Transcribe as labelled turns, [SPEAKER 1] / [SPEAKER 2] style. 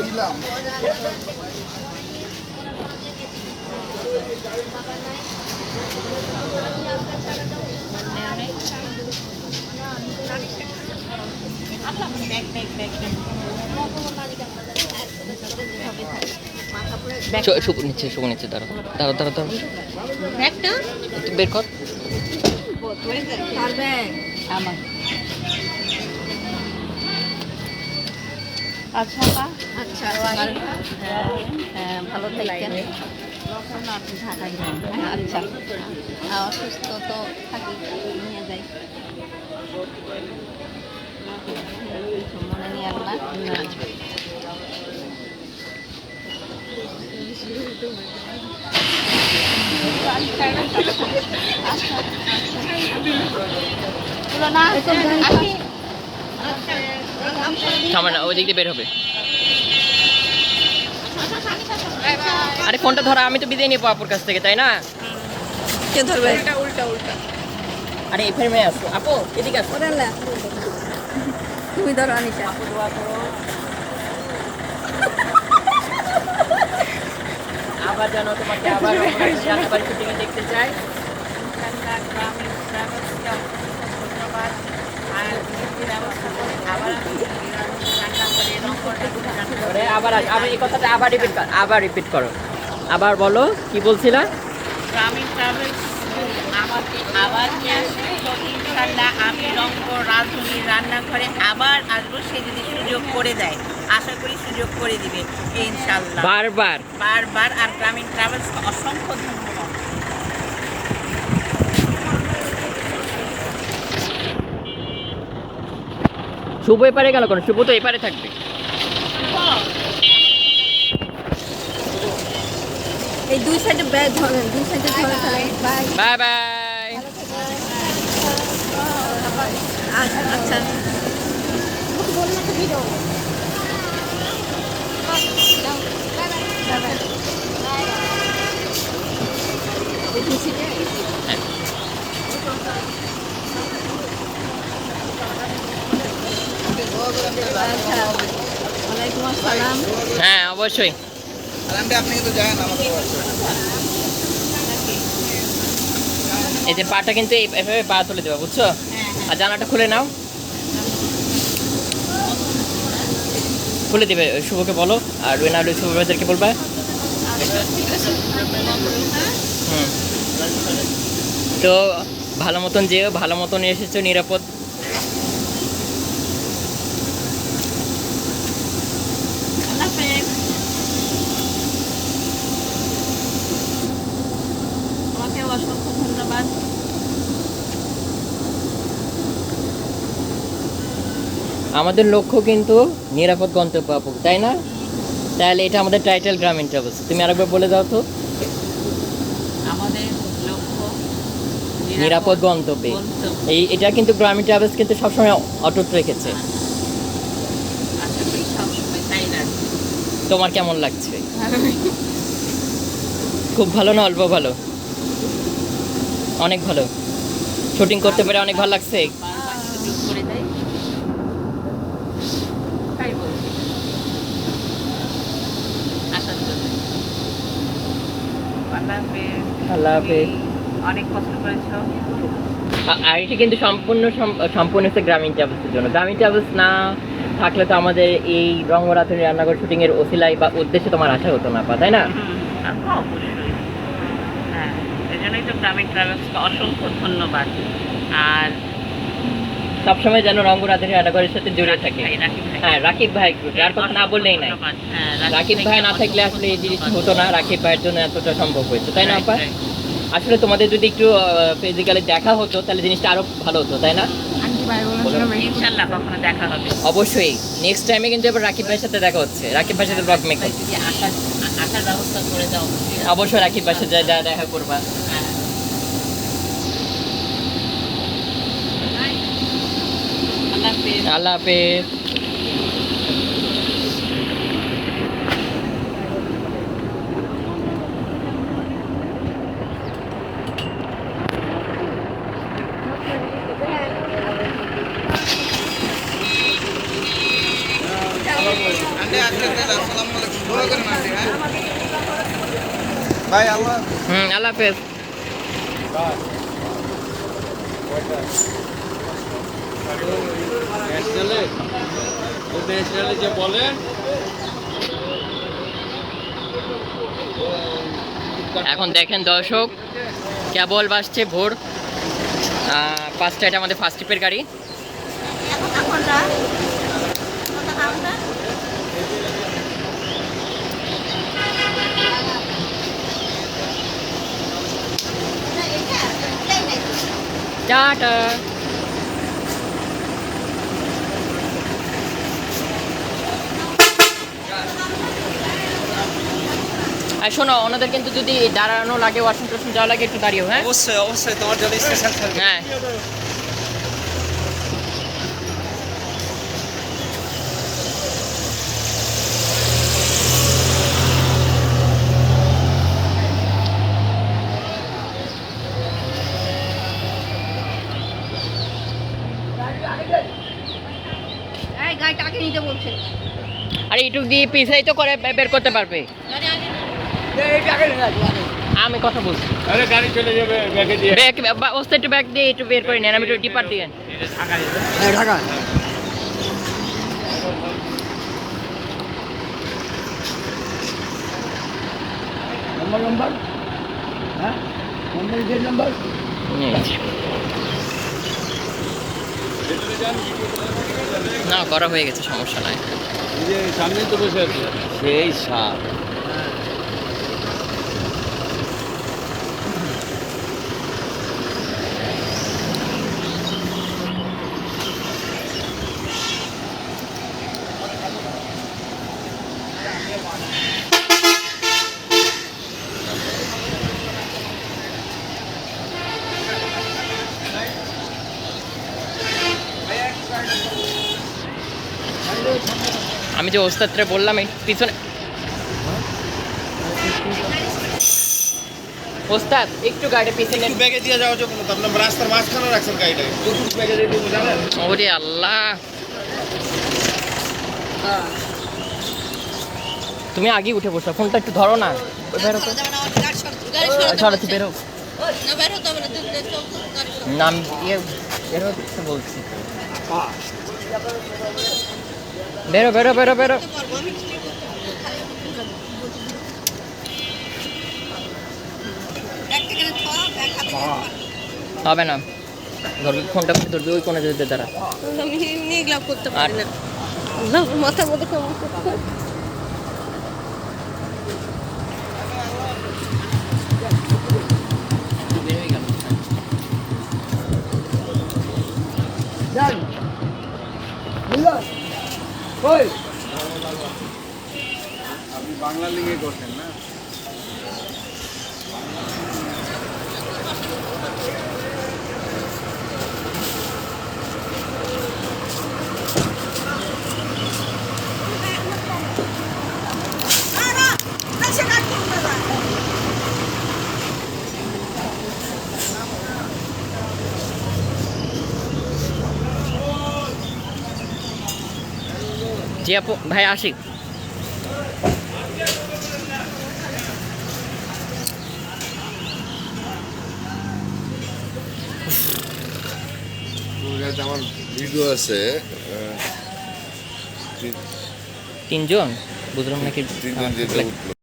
[SPEAKER 1] দিলাম।
[SPEAKER 2] শুভ নিচ্ছে দাঁড়াও দাঁড়াও দাঁড়াও দাঁড়াও একটু বের কর।
[SPEAKER 3] আচ্ছা আচ্ছা ভালো থাকেন। আচ্ছা অসুস্থ তো থাকি নিয়ে যাই মনে নিয়ে আল্লাহ
[SPEAKER 2] সামনে ওই দিক দিয়ে বের হবে। আরে ফোনটা ধরা, আমি তো বিদায় নিবো আপুর কাছ থেকে, তাই না?
[SPEAKER 3] কে ধরবে?
[SPEAKER 2] আরে এই ফ্রেমে আসো আপু, এদিকে আসো।
[SPEAKER 3] তুমি ধরো আনিশা।
[SPEAKER 2] আপু দোয়া করো আবার যেন তোমাকে আবার রান্নাবাড়ি শুটিংয়ে দেখতে চাই। আবার এই কথাটা আবার রিপিট করো, আবার বলো কি বলছিলা?
[SPEAKER 4] গ্রামীণ ট্রাভেলস আমাকে আবার নিয়ে আসে ইনশাল্লাহ আমি রংপুর রাজধানীর রান্নাঘরে আবার আসবো, সে যদি সুযোগ করে দেয়, আশা করি সুযোগ করে দিবে ইনশাল্লাহ
[SPEAKER 2] বারবার।
[SPEAKER 4] আর গ্রামীণ ট্রাভেলস অসংখ্য ধন্যবাদ।
[SPEAKER 2] শুভ এপারে গেল কেন? শুভ তো এপারে থাকবে।
[SPEAKER 3] এই দুই সাইডে ব্যাগ ধরেন, দুই সাইডে ধরে ফেলেন। Bye
[SPEAKER 2] bye bye.
[SPEAKER 3] আচ্ছা আচ্ছা ওয়ালাইকুম আসসালাম।
[SPEAKER 2] হ্যাঁ অবশ্যই।
[SPEAKER 1] আপনি কিন্তু জানেন আমাকে
[SPEAKER 2] এই যে পাটা কিন্তু এভাবে পা তুলে দেবা, বুঝছো? আর জানাটা খুলে নাও, খুলে দিবে। শুভকে বলো, আর রুইনা শুভ ভাইদেরকে বলবা। হুম, তো ভালো মতন যেও, ভালো মতন এসেছো, নিরাপদ।
[SPEAKER 4] তোমাকে অসংখ্য ধন্যবাদ।
[SPEAKER 2] আমাদের লক্ষ্য কিন্তু নিরাপদ গন্তব্য আপু, তাই না? তাহলে এটা আমাদের টাইটেল গ্রামীণ ট্রাভেলস। তুমি আরেকবার বলে দাও তো।
[SPEAKER 4] আমাদের লক্ষ্য
[SPEAKER 2] নিরাপদ গন্তব্যে। এটা কিন্তু গ্রামীণ ট্রাভেলস কিন্তু সবসময় অটুট রেখেছে।
[SPEAKER 4] আশা করি সবসময় তাই রাখবে।
[SPEAKER 2] তোমার কেমন লাগছে? খুব ভালো না অল্প ভালো? অনেক ভালো। শুটিং করতে পেরে অনেক ভালো লাগছে।
[SPEAKER 4] বারবার সুযোগ করে দেয়, তাই বলছি আসার জন্য।
[SPEAKER 2] আল্লাহ হাফেজ।
[SPEAKER 4] অনেক কষ্ট করেছো।
[SPEAKER 2] আর এটা কিন্তু সম্পূর্ণ হচ্ছে গ্রামীণ ট্রাভেলসের জন্য। গ্রামীণ ট্রাভেলস না থাকলে তো আমাদের এই রঙ্গরাথনী রান্নাঘর শুটিং এর ওসিলাই বা উদ্দেশ্যে তোমার আসা হতো না, তাই না?
[SPEAKER 4] অবশ্যই, হ্যাঁ, এই জন্যই তো গ্রামীণ ট্রাভেলসকে অসংখ্য ধন্যবাদ। আর
[SPEAKER 2] সবসময় যেন রঙ্গরাথনী রান্নাঘরের সাথে জুড়ে থাকে।
[SPEAKER 4] রাকিব ভাই,
[SPEAKER 2] হ্যাঁ, রাকিব ভাই, যার কথা না বললেই নাই।
[SPEAKER 4] ধন্যবাদ। হ্যাঁ,
[SPEAKER 2] রাকিব ভাই না থাকলে আসলে এই জিনিসটা হতো না। রাকিব ভাইয়ের জন্য এতটা সম্ভব হয়েছে, তাই না আপা? আসলে তোমাদের যদি একটু ফিজিক্যালি দেখা হতো তাহলে জিনিসটা আরো ভালো হতো, তাই না?
[SPEAKER 4] ইনশাল্লাহ কখনো দেখা হবে।
[SPEAKER 2] অবশ্যই নেক্সট টাইমে কিন্তু এবার রাকিব ভাইয়ের সাথে দেখা হচ্ছে। রাকিব ভাইয়ের সাথে ব্লগ মেক
[SPEAKER 4] যদি আসার ব্যবস্থা করে দাও।
[SPEAKER 2] অবশ্যই রাকিব ভাইয়ের সাথে দেখা করবা।
[SPEAKER 4] আল্লাহ হাফেজ।
[SPEAKER 2] আল্লাহ হাফেজ।
[SPEAKER 1] আবার বলছি আন্টি আজকে তাহলে আসসালামু আলাইকুম দোয়া করেন আন্টি হ্যাঁ ভাই আল্লাহ
[SPEAKER 2] আল্লাহ হাফেজ।
[SPEAKER 5] যে বলে
[SPEAKER 2] এখন দেখেন দর্শক, কেবল বাসছে ভোর 5টা। এটা আমাদের ফার্স্ট ট্রিপের গাড়ি। টাটা। আর শোনো, ওনাদের কিন্তু যদি দাঁড়ানো লাগে, ওয়াশরুম টোশরুম যাওয়া লাগে, একটু দাঁড়িয়েও। হ্যাঁ
[SPEAKER 5] অবশ্যই অবশ্যই তোমার জন্য স্পেশাল সার্ভিস।
[SPEAKER 2] হ্যাঁ
[SPEAKER 3] এই গাড়িটাকে নিতে বলছে।
[SPEAKER 2] আরে একটু দিয়ে পিছাই তো করে বের করতে পারবে। আমি কথা বলছি।
[SPEAKER 5] আরে গাড়ি চলে যাবে ব্যাগে দিয়ে।
[SPEAKER 2] ব্যাগ ওস্তে একটু ব্যাগ দিয়ে একটু বের করে নেন, আমি একটু ডিপার দিয়ে।
[SPEAKER 1] ঢাকা নম্বর হ্যাঁ নম্বর
[SPEAKER 2] না করা হয়ে গেছে, সমস্যা নাই।
[SPEAKER 5] সামনে তো বসে আছে সেই সাপ।
[SPEAKER 2] আমি যে ওস্তাদরে বললাম এই পিছনে, ওস্তাদ একটু গাড়ি পিছনে।
[SPEAKER 1] একটু ব্যাগে দিয়ে যাওয়া যাবে না তো আপনি রাস্তার মাঝখানে রাখছেন গাড়িটাকে কত ব্যাগে দিয়ে দেবো জানেন
[SPEAKER 2] ওরে আল্লাহ, তুমি আগে উঠে বসো, ফোনটা একটু ধরো না। বেরো তো, সরাতে বেরো নাম ইয়ে বেরো বলছি। বেরো বেরো বেরো বেরো। হবে না, ধরবি ফোনটা ধরবি ওই কোণে যেতে দাঁড়া।
[SPEAKER 3] আমি নিয়ে গ্লাভ করতে পারি না, মাথার মধ্যে কেমন করতে।
[SPEAKER 1] আপনি বাংলা লিগে করছেন না
[SPEAKER 2] জি আপু, ভাই আসি।
[SPEAKER 6] আমার ভিডিও আছে
[SPEAKER 2] 3 জন বুঝলাম নাকি।
[SPEAKER 6] তিনজন যেটা উঠলো